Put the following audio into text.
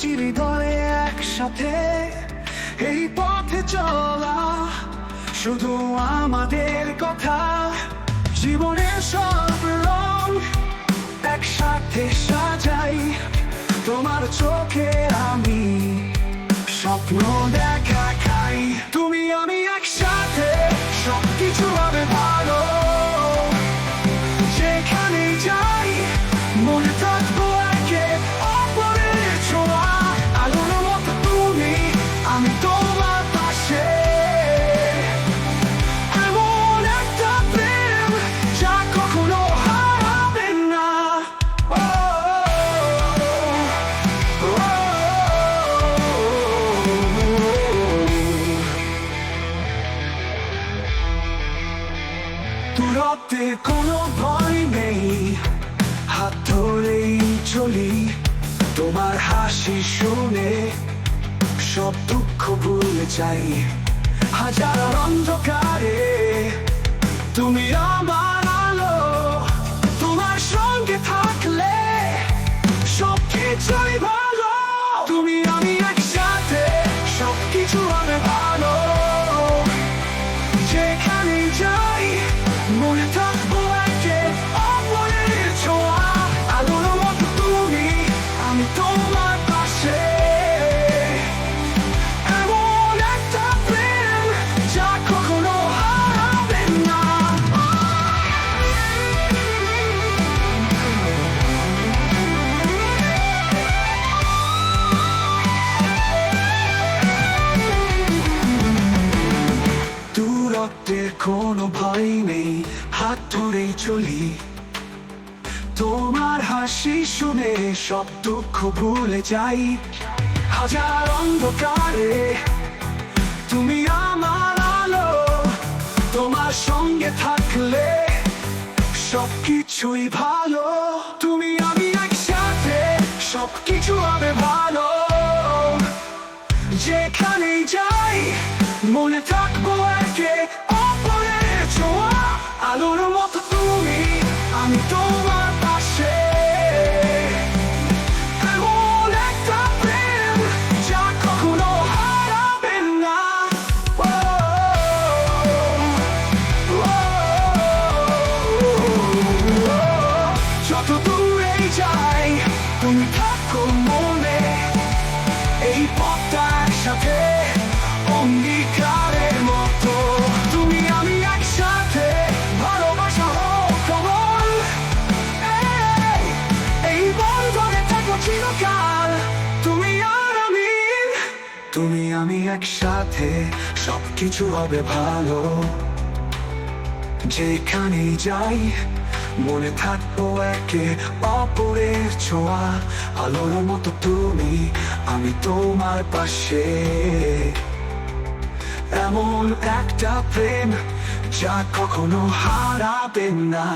দুটি হৃদয়ে একসাথে এই পথে চলা, শুধু আমাদের কথা। জীবনের সব রং একসাথে সাজাই, তোমার চোখে আমি স্বপ্ন দেখা খাই। তুমি আমি একসাথে, সবকিছু হবে ভালো। যেখানেই যাই মনে থাকবো একে অপরের ছোঁয়া। আলোর মতো তুমি, আমি তোমার পাশে। এমন একটা প্রেম যা কখনো হারাবে না। দূরত্বে কোনো ভয় নেই, হাত ধরেই চলি। তোমার হাসি শুনে সব দুঃখ ভুলে যাই। হাজার অন্ধকারে তুমি আমার আলো, তোমার সঙ্গে থাকলে সব কিছুই ভালো। তুমি আমি একসাথে, সবকিছু হবে ভালো। যেখানেই যাই মনে থাকবো একে অপরের ছোঁয়া। আলোর মতো তুমি, আমি তোমার পাশে। এমন একটা প্রেম যা কখনো হারাবে না। দূরত্বের কোনো ভয় নেই, হাত ধরেই চলি। তোমার হাসি শুনে সব দুঃখ ভুলে যাই। হাজার অন্ধকারে তুমি আমার আলো, তোমার সঙ্গে থাকলে সব কিছুই ভালো। তুমি আমি একসাথে, সবকিছু হবে ভালো। যেখানেই যাই মনে থাকবো একে অপরের ছোঁয়া। আলোর মতো তুমি, আমি তোমার পাশে। এমন একটা প্রেম যা কখনো হারাবে না। যত দূরেই যাই তুমি থাকো মনে। এই পথটা একসাথে অঙ্গীকারের মতো। তুমি আমি একসাথে, ভালোবাসা হোক প্রবল। এই বন্ধনে থাকবো চিরকাল। তুমি আর আমি, তুমি আমি একসাথে, সবকিছু হবে ভালো। যেখানেই যাই মনে থাকবো একে অপরের ছোঁয়া। আলোর মতো তুমি, আমি তোমার পাশে। এমন একটা প্রেম যা কখনো হারাবে না।